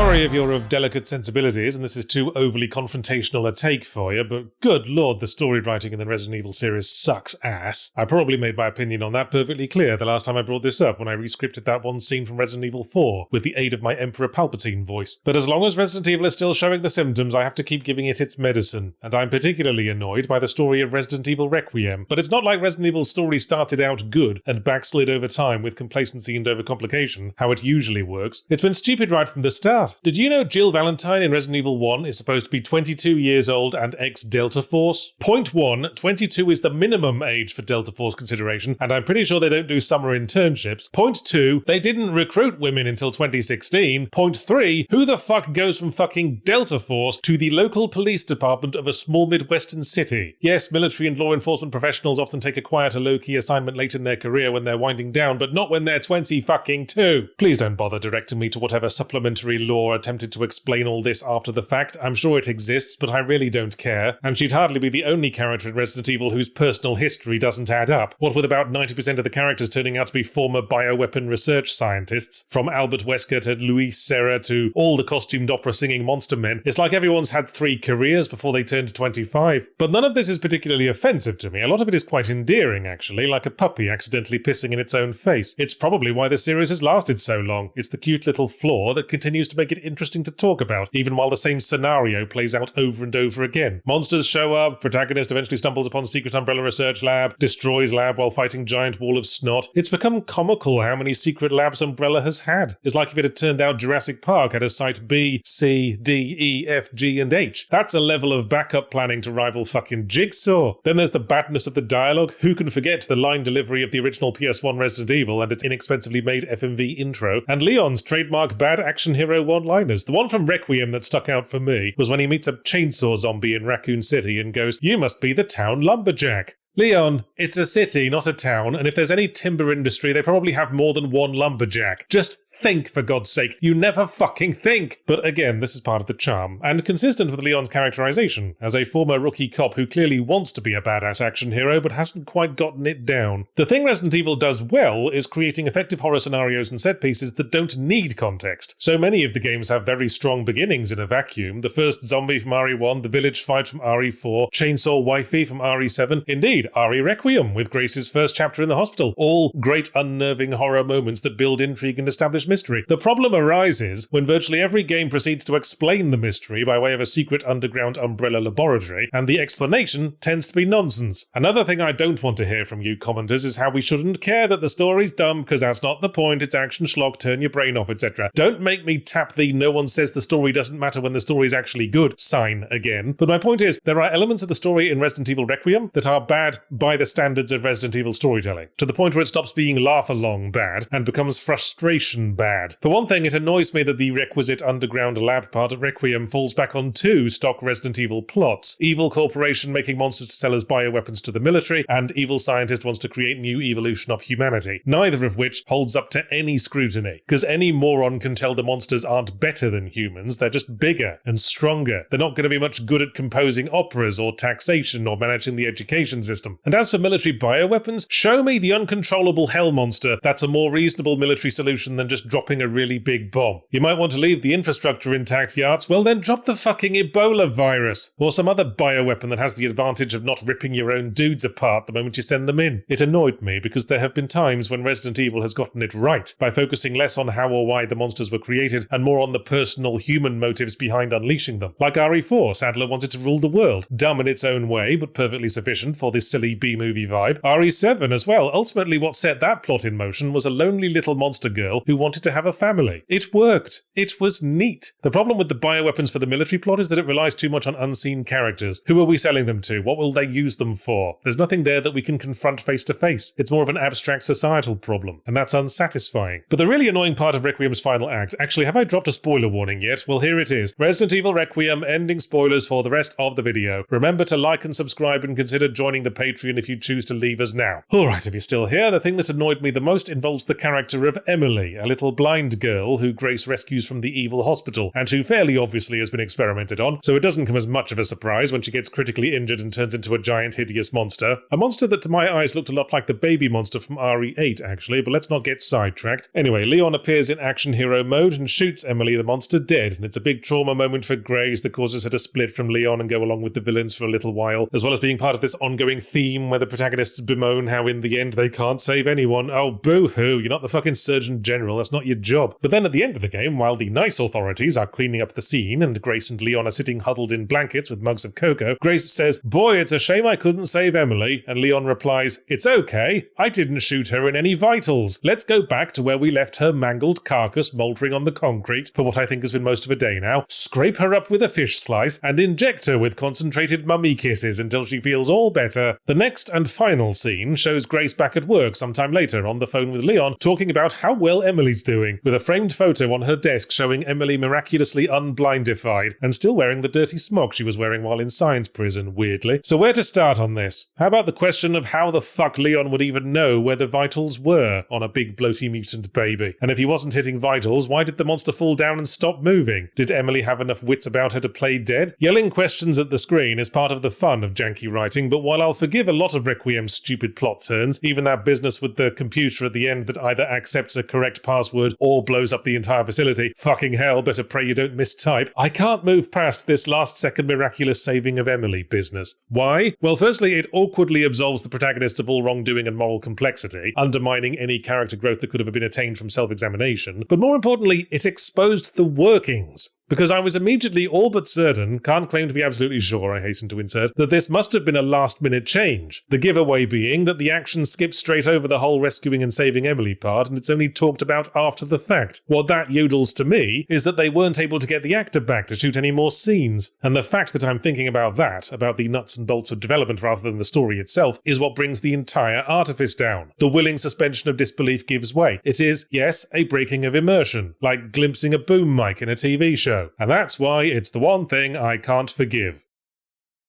Sorry if you're of delicate sensibilities and this is too overly confrontational a take for you, but good lord, the story writing in the Resident Evil series sucks ass. I probably made my opinion on that perfectly clear the last time I brought this up when I rescripted that one scene from Resident Evil 4 with the aid of my Emperor Palpatine voice. But as long as Resident Evil is still showing the symptoms, I have to keep giving it its medicine, and I'm particularly annoyed by the story of Resident Evil Requiem. But it's not like Resident Evil's story started out good and backslid over time with complacency and overcomplication, how it usually works. It's been stupid right from the start. Did you know Jill Valentine in Resident Evil 1 is supposed to be 22 years old and ex-Delta Force? Point 1, 22 is the minimum age for Delta Force consideration, and I'm pretty sure they don't do summer internships. Point 2, they didn't recruit women until 2016. Point 3, who the fuck goes from fucking Delta Force to the local police department of a small Midwestern city? Yes, military and law enforcement professionals often take a quieter low-key assignment late in their career when they're winding down, but not when they're 20-fucking-2. Please don't bother directing me to whatever supplementary law attempted to explain all this after the fact. I'm sure it exists, but I really don't care. And she'd hardly be the only character in Resident Evil whose personal history doesn't add up. What with about 90% of the characters turning out to be former bioweapon research scientists, from Albert Wesker to Luis Serra to all the costumed opera-singing monster men, it's like everyone's had 3 careers before they turned 25. But none of this is particularly offensive to me. A lot of it is quite endearing, actually, like a puppy accidentally pissing in its own face. It's probably why the series has lasted so long. It's the cute little flaw that continues to make it interesting to talk about, even while the same scenario plays out over and over again. Monsters show up, protagonist eventually stumbles upon secret Umbrella research lab, destroys lab while fighting giant wall of snot. It's become comical how many secret labs Umbrella has had. It's like if it had turned out Jurassic Park had a site B, C, D, E, F, G, and H. That's a level of backup planning to rival fucking Jigsaw. Then there's the badness of the dialogue. Who can forget the line delivery of the original PS1 Resident Evil and its inexpensively made FMV intro, and Leon's trademark bad action hero one-liners. The one from Requiem that stuck out for me was when he meets a chainsaw zombie in Raccoon City and goes, "You must be the town lumberjack." Leon, it's a city, not a town, and if there's any timber industry, they probably have more than one lumberjack. Just think, for God's sake. You never fucking think! But again, this is part of the charm, and consistent with Leon's characterization, as a former rookie cop who clearly wants to be a badass action hero but hasn't quite gotten it down. The thing Resident Evil does well is creating effective horror scenarios and set pieces that don't need context. So many of the games have very strong beginnings in a vacuum. The first zombie from RE1, the village fight from RE4, Chainsaw Wifey from RE7, indeed, RE Requiem with Grace's first chapter in the hospital. All great unnerving horror moments that build intrigue and establish mystery. The problem arises when virtually every game proceeds to explain the mystery by way of a secret underground Umbrella laboratory, and the explanation tends to be nonsense. Another thing I don't want to hear from you commenters is how we shouldn't care that the story's dumb because that's not the point, it's action schlock, turn your brain off, etc. Don't make me tap the "no one says the story doesn't matter when the story's actually good" sign again. But my point is, there are elements of the story in Resident Evil Requiem that are bad by the standards of Resident Evil storytelling, to the point where it stops being laugh-along bad and becomes frustration bad. For one thing, it annoys me that the requisite underground lab part of Requiem falls back on 2 stock Resident Evil plots. Evil corporation making monsters to sell as bioweapons to the military, and evil scientist wants to create new evolution of humanity. Neither of which holds up to any scrutiny, because any moron can tell the monsters aren't better than humans, they're just bigger and stronger. They're not going to be much good at composing operas or taxation or managing the education system. And as for military bioweapons, show me the uncontrollable hell monster that's a more reasonable military solution than just dropping a really big bomb. You might want to leave the infrastructure intact, Yahtzee. Well then drop the fucking Ebola virus, or some other bioweapon that has the advantage of not ripping your own dudes apart the moment you send them in. It annoyed me because there have been times when Resident Evil has gotten it right, by focusing less on how or why the monsters were created and more on the personal human motives behind unleashing them. Like RE4, Sadler wanted to rule the world. Dumb in its own way, but perfectly sufficient for this silly B-movie vibe. RE7 as well. Ultimately what set that plot in motion was a lonely little monster girl who wanted to have a family. It worked. It was neat. The problem with the bioweapons for the military plot is that it relies too much on unseen characters. Who are we selling them to? What will they use them for? There's nothing there that we can confront face to face. It's more of an abstract societal problem, and that's unsatisfying. But the really annoying part of Requiem's final act, actually, have I dropped a spoiler warning yet? Well, here it is. Resident Evil Requiem, ending spoilers for the rest of the video. Remember to like and subscribe and consider joining the Patreon if you choose to leave us now. Alright, if you're still here, the thing that annoyed me the most involves the character of Emily, a little little blind girl who Grace rescues from the evil hospital, and who fairly obviously has been experimented on, so it doesn't come as much of a surprise when she gets critically injured and turns into a giant hideous monster. A monster that to my eyes looked a lot like the baby monster from RE8 actually, but let's not get sidetracked. Anyway, Leon appears in action hero mode and shoots Emily the monster dead, and it's a big trauma moment for Grace that causes her to split from Leon and go along with the villains for a little while, as well as being part of this ongoing theme where the protagonists bemoan how in the end they can't save anyone. Oh, boo-hoo, you're not the fucking Surgeon General, that's not your job. But then at the end of the game, while the nice authorities are cleaning up the scene and Grace and Leon are sitting huddled in blankets with mugs of cocoa, Grace says, "Boy, it's a shame I couldn't save Emily," and Leon replies, "It's okay, I didn't shoot her in any vitals. Let's go back to where we left her mangled carcass mouldering on the concrete for what I think has been most of a day now, scrape her up with a fish slice, and inject her with concentrated mummy kisses until she feels all better." The next and final scene shows Grace back at work sometime later on the phone with Leon, talking about how well Emily's doing, with a framed photo on her desk showing Emily miraculously unblindified, and still wearing the dirty smock she was wearing while in science prison, weirdly. So where to start on this? How about the question of how the fuck Leon would even know where the vitals were on a big bloaty mutant baby? And if he wasn't hitting vitals, why did the monster fall down and stop moving? Did Emily have enough wits about her to play dead? Yelling questions at the screen is part of the fun of janky writing, but while I'll forgive a lot of Requiem's stupid plot turns, even that business with the computer at the end that either accepts a correct password or blows up the entire facility, fucking hell, better pray you don't mistype, I can't move past this last-second miraculous saving of Emily business. Why? Well, firstly, it awkwardly absolves the protagonist of all wrongdoing and moral complexity, undermining any character growth that could have been attained from self-examination, but more importantly, it exposed the workings. Because I was immediately all but certain, can't claim to be absolutely sure, I hasten to insert, that this must have been a last-minute change. The giveaway being that the action skips straight over the whole rescuing and saving Emily part, and it's only talked about after the fact. What that yodels to me is that they weren't able to get the actor back to shoot any more scenes. And the fact that I'm thinking about that, about the nuts and bolts of development rather than the story itself, is what brings the entire artifice down. The willing suspension of disbelief gives way. It is, yes, a breaking of immersion, like glimpsing a boom mic in a TV show. And that's why it's the one thing I can't forgive.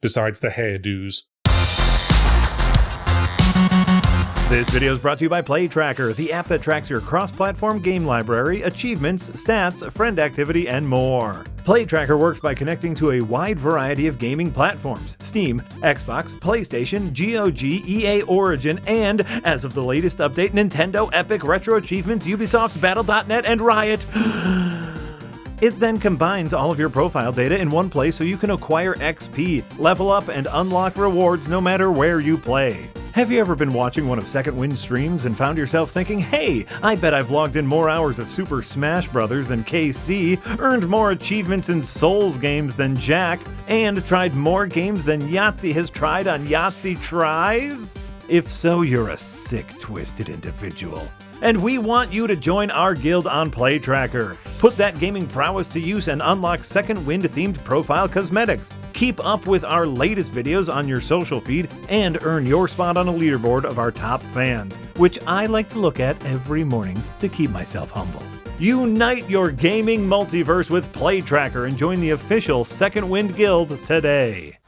Besides the hairdos. This video is brought to you by PlayTracker, the app that tracks your cross-platform game library, achievements, stats, friend activity, and more. PlayTracker works by connecting to a wide variety of gaming platforms: Steam, Xbox, PlayStation, GOG, EA Origin, and, as of the latest update, Nintendo, Epic, Retro Achievements, Ubisoft, Battle.net, and Riot. It then combines all of your profile data in one place so you can acquire XP, level up, and unlock rewards no matter where you play. Have you ever been watching one of Second Wind's streams and found yourself thinking, hey, I bet I've logged in more hours of Super Smash Bros. Than KC, earned more achievements in Souls games than Jack, and tried more games than Yahtzee has tried on Yahtzee Tries? If so, you're a sick, twisted individual. And we want you to join our guild on PlayTracker. Put that gaming prowess to use and unlock Second Wind-themed profile cosmetics. Keep up with our latest videos on your social feed and earn your spot on a leaderboard of our top fans, which I like to look at every morning to keep myself humble. Unite your gaming multiverse with PlayTracker and join the official Second Wind Guild today.